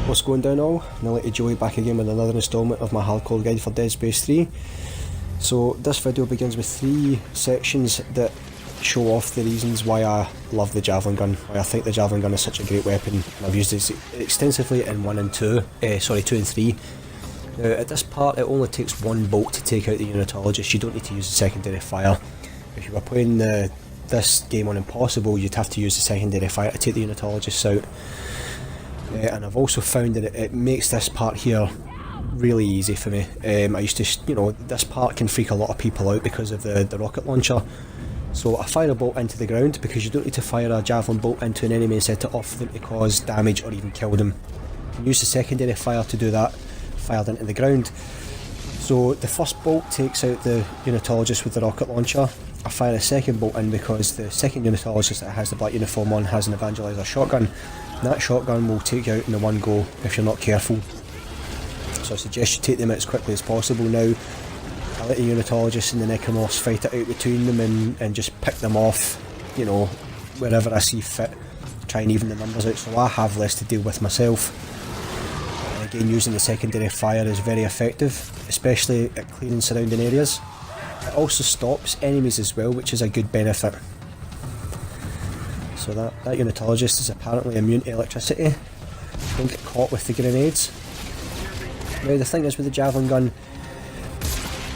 What's going down all? Nilly Joey back again with another instalment of my hardcore guide for Dead Space 3. So this video begins with 3 sections that show off the reasons why I love the Javelin gun, why I think the Javelin gun is such a great weapon, and I've used it extensively in 1 and 2, 2 and 3. Now at this part it only takes 1 bolt to take out the Unitologist, you don't need to use the secondary fire. If you were playing this game on Impossible, you'd have to use the secondary fire to take the Unitologists out. And I've also found that it makes this part here really easy for me. I used to, this part can freak a lot of people out because of the rocket launcher. So I fire a bolt into the ground because you don't need to fire a javelin bolt into an enemy and set it off for them to cause damage or even kill them. You can use the secondary fire to do that, fired into the ground. So the first bolt takes out the Unitologist with the rocket launcher. I fire a second bolt in because the second Unitologist that has the black uniform on has an Evangelizer shotgun. That shotgun will take you out in the one go if you're not careful. So I suggest you take them out as quickly as possible now. I let the Unitologists and the Necromorphs fight it out between them and just pick them off, wherever I see fit. Try and even the numbers out so I have less to deal with myself. And again, using the secondary fire is very effective, especially at clearing surrounding areas. It also stops enemies as well, which is a good benefit. So that Unitologist is apparently immune to electricity. Don't get caught with the grenades. Now the thing is with the Javelin gun,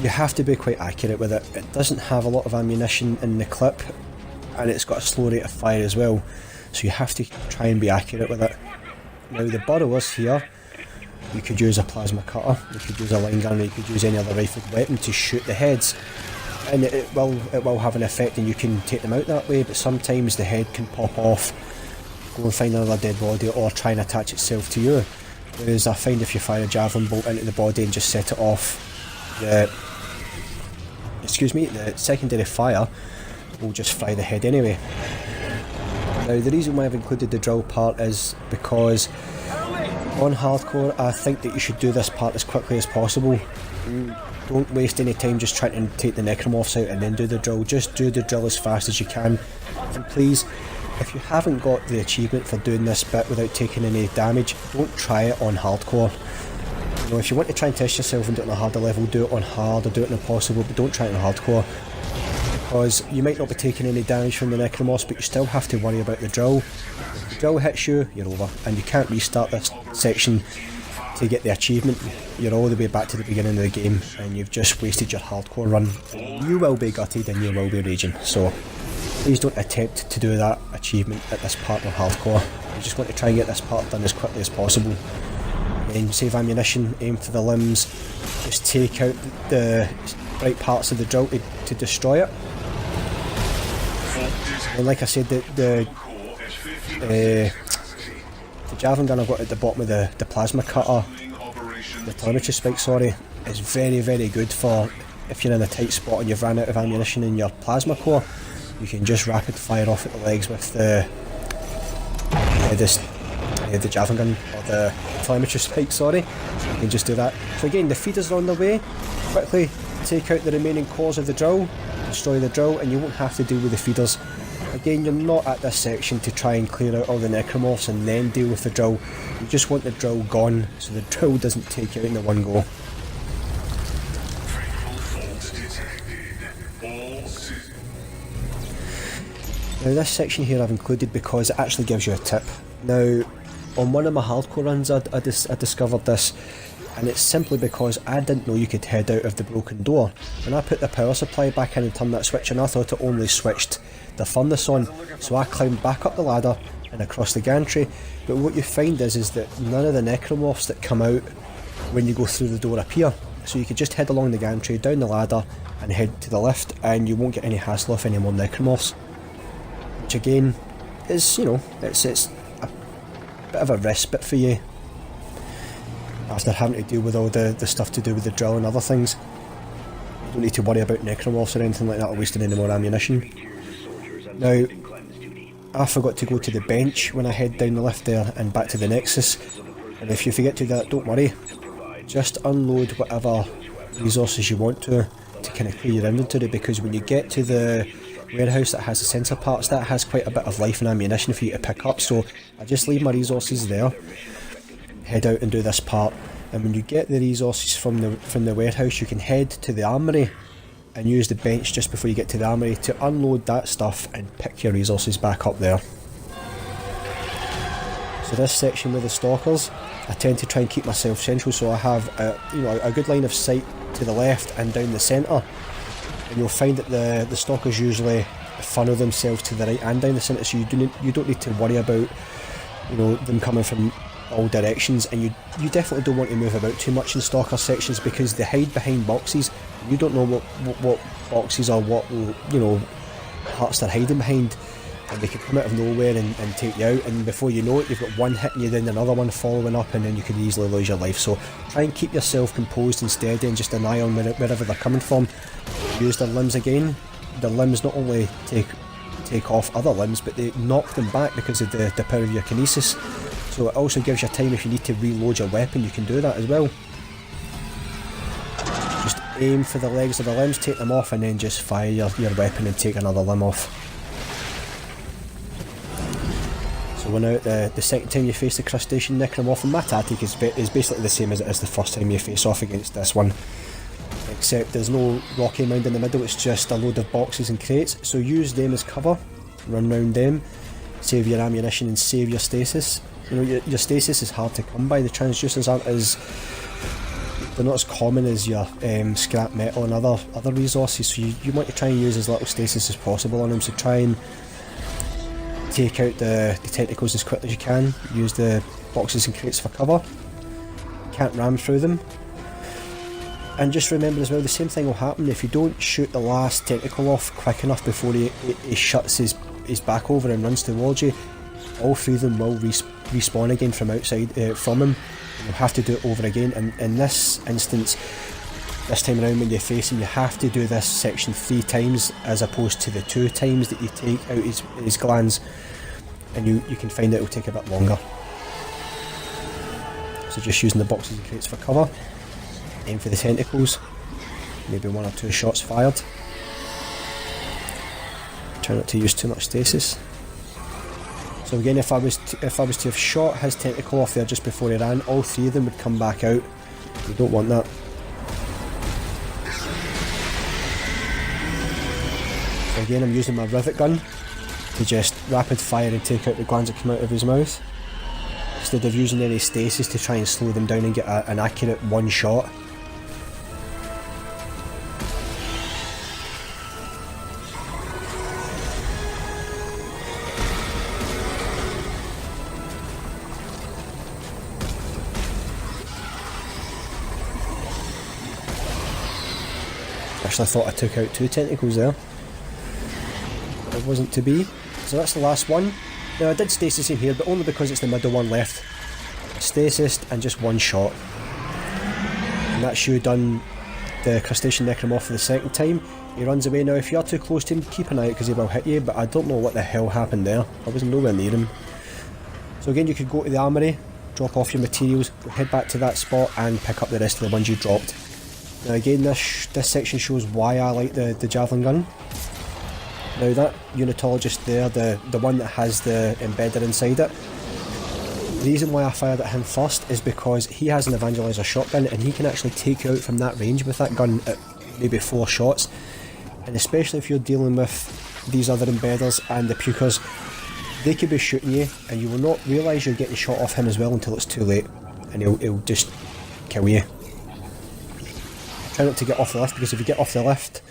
you have to be quite accurate with it. It doesn't have a lot of ammunition in the clip, and it's got a slow rate of fire as well. So you have to try and be accurate with it. Now the burrowers here, you could use a plasma cutter, you could use a line gun, or you could use any other rifled weapon to shoot the heads. And it will have an effect and you can take them out that way, but sometimes the head can pop off, go and find another dead body, or try and attach itself to you. Whereas I find if you fire a javelin bolt into the body and just set it off, the secondary fire will just fry the head anyway. Now the reason why I've included the drill part is because on hardcore I think that you should do this part as quickly as possible. Don't waste any time just trying to take the Necromorphs out and then do the drill. Just do the drill as fast as you can. And please, if you haven't got the achievement for doing this bit without taking any damage, don't try it on hardcore. If you want to try and test yourself and do it on a harder level, do it on hard or do it on impossible, but don't try it on hardcore. Because you might not be taking any damage from the Necromorphs, but you still have to worry about the drill. If the drill hits you, you're over, and you can't restart this section to get the achievement. You're all the way back to the beginning of the game and you've just wasted your hardcore run. You will be gutted and you will be raging, so please don't attempt to do that achievement at this part of hardcore. You just want to try and get this part done as quickly as possible. And save ammunition, aim for the limbs, just take out the right parts of the drill to destroy it. And like I said, the Javelin gun I've got at the bottom of the plasma cutter, the telemetry spike, is very, very good for if you're in a tight spot and you've ran out of ammunition in your plasma core. You can just rapid fire off at the legs with the Javelin gun, or the telemetry spike, You can just do that. So again, the feeders are on the way. Quickly take out the remaining cores of the drill, destroy the drill, and you won't have to deal with the feeders. Again, you're not at this section to try and clear out all the Necromorphs and then deal with the drill. You just want the drill gone, so the drill doesn't take you out in the one go. Now this section here I've included because it actually gives you a tip. Now, on one of my hardcore runs I discovered this, and it's simply because I didn't know you could head out of the broken door. When I put the power supply back in and turned that switch, and I thought it only switched the furnace on, so I climbed back up the ladder and across the gantry. But what you find is that none of the Necromorphs that come out when you go through the door appear. So you could just head along the gantry, down the ladder and head to the lift, and you won't get any hassle off any more Necromorphs. Which again is, it's a bit of a respite for you after having to deal with all the stuff to do with the drill and other things. You don't need to worry about Necromorphs or anything like that or wasting any more ammunition. Now, I forgot to go to the bench when I head down the lift there and back to the Nexus, and if you forget to do that, don't worry. Just unload whatever resources you want to kind of clear your inventory, because when you get to the warehouse that has the sensor parts, that has quite a bit of life and ammunition for you to pick up, so I just leave my resources there, head out and do this part. And when you get the resources from the warehouse, you can head to the armory and use the bench just before you get to the armory to unload that stuff and pick your resources back up there. So this section with the stalkers, I tend to try and keep myself central, so I have a good line of sight to the left and down the centre. And you'll find that the stalkers usually funnel themselves to the right and down the centre, so you don't need to worry about them coming from all directions. And you definitely don't want to move about too much in stalker sections because they hide behind boxes. You don't know what boxes or what huts they're hiding behind, and they could come out of nowhere and take you out, and before you know it you've got one hitting you, then another one following up, and then you could easily lose your life. So try and keep yourself composed and steady and just an eye on wherever they're coming from. Use their limbs again. The limbs not only take off other limbs, but they knock them back because of the power of your kinesis. So it also gives you time if you need to reload your weapon, you can do that as well. Just aim for the legs of the limbs, take them off, and then just fire your weapon and take another limb off. So we're now at the second time you face the crustacean necromorph, and my tactic is basically the same as it is the first time you face off against this one. Except there's no rocky mound in the middle, it's just a load of boxes and crates. So use them as cover, run round them, save your ammunition and save your stasis. Your stasis is hard to come by. The transducers they're not as common as your scrap metal and other resources, so you want to try and use as little stasis as possible on them. So try and take out the tentacles as quickly as you can. Use the boxes and crates for cover. Can't ram through them. And just remember as well, the same thing will happen if you don't shoot the last tentacle off quick enough before he shuts his back over and runs towards you. All three of them will respawn again from outside from him. You'll have to do it over again, and in this instance, this time around when you face him, you have to do this section 3 times as opposed to the 2 times that you take out his glands, and you can find that it will take a bit longer. So just using the boxes and crates for cover, aim for the tentacles, maybe 1 or 2 shots fired. Try not to use too much stasis. So again, if I was to have shot his tentacle off there just before he ran, all 3 of them would come back out. You don't want that. So again, I'm using my rivet gun to just rapid fire and take out the glands that come out of his mouth, instead of using any stasis to try and slow them down and get an accurate one shot. Actually, I thought I took out 2 tentacles there. It wasn't to be. So that's the last one. Now I did stasis in here, but only because it's the middle one left. Stasis and just 1 shot. And that's you done the crustacean necromorph for the second time. He runs away. Now if you're too close to him, keep an eye out because he will hit you, but I don't know what the hell happened there. I was nowhere near him. So again, you could go to the armory, drop off your materials, head back to that spot and pick up the rest of the ones you dropped. Now again, this section shows why I like the javelin gun. Now that unitologist there, the one that has the embedder inside it, the reason why I fired at him first is because he has an evangelizer shotgun and he can actually take you out from that range with that gun at maybe 4 shots. And especially if you're dealing with these other embedders and the pukers, they could be shooting you and you will not realise you're getting shot off him as well until it's too late, and he'll just kill you. Try not to get off the lift, because if you get off the lift,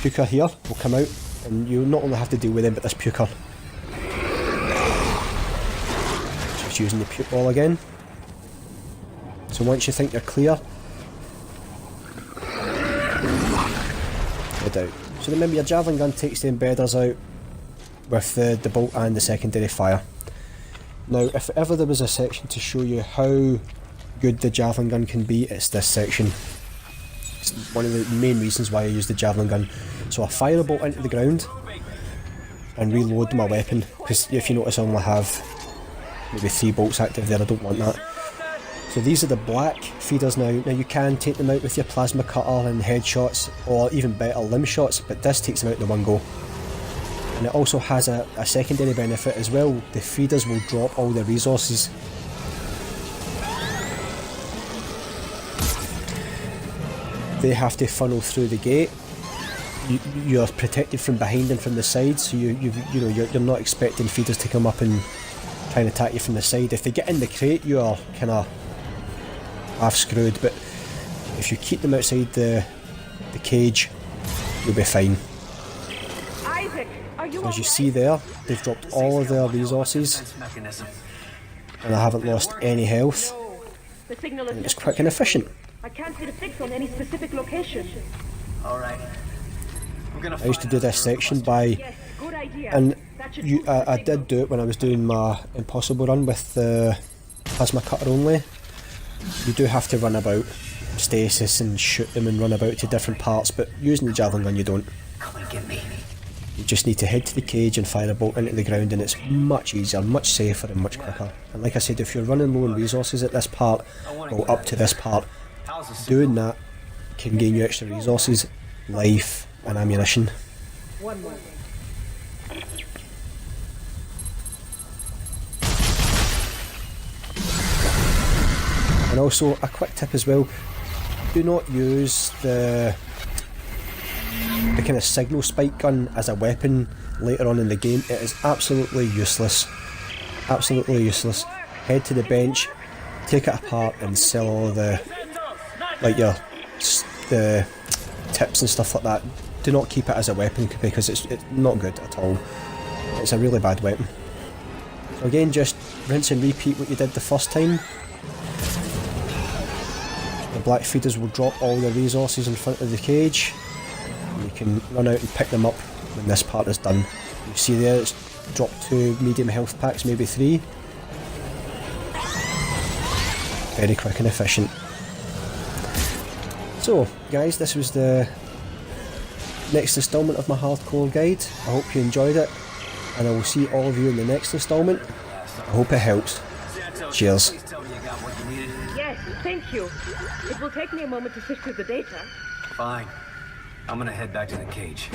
the puker here will come out and you not only have to deal with him but this puker. Just using the puke ball again. So once you think you're clear, head out. So remember, your javelin gun takes the embedders out with the bolt and the secondary fire. Now if ever there was a section to show you how good the javelin gun can be, it's this section. It's one of the main reasons why I use the javelin gun. So I fire a bolt into the ground and reload my weapon, because if you notice I only have maybe 3 bolts active there. I don't want that. So these are the black feeders now. Now you can take them out with your plasma cutter and headshots, or even better, limb shots, but this takes them out in one go. And it also has a secondary benefit as well. The feeders will drop all the resources. they have to funnel through the gate. You're protected from behind and from the side, so you're not expecting feeders to come up and try and attack you from the side. If they get in the crate, you are kind of half screwed, but if you keep them outside the cage, you'll be fine. Isaac, are you As you see there, they've dropped all of their resources, and I haven't lost any health, The signal is and it's quick and efficient. I can't see the fix on any specific location. All right. I used to do this section by, Yes, good idea. and That should you, boost the I signal. did do it when I was doing my impossible run with the plasma cutter only. You do have to run about stasis and shoot them and run about to different parts, but using the javelin gun you don't. Come and get me. You just need to head to the cage and fire a bolt into the ground, and it's much easier, much safer and much quicker. And like I said, if you're running low on resources at this part, or up to this part, doing that can gain you extra resources, life and ammunition. One more. And also a quick tip as well, do not use the kind of signal spike gun as a weapon later on in the game. It is absolutely useless. Absolutely useless. Head to the bench, take it apart and sell all the, like the tips and stuff like that. Do not keep it as a weapon because it's not good at all. It's a really bad weapon. So again, just rinse and repeat what you did the first time. The black feeders will drop all the resources in front of the cage. And you can run out and pick them up when this part is done. You see there it's dropped 2 medium health packs, maybe 3. Very quick and efficient. So guys, this was the next instalment of my hardcore guide. I hope you enjoyed it, and I will see all of you in the next instalment. I hope it helps. Cheers. Please tell me you got what you needed. Yes, thank you. It will take me a moment to sift through the data. Fine. I'm gonna head back to the cage.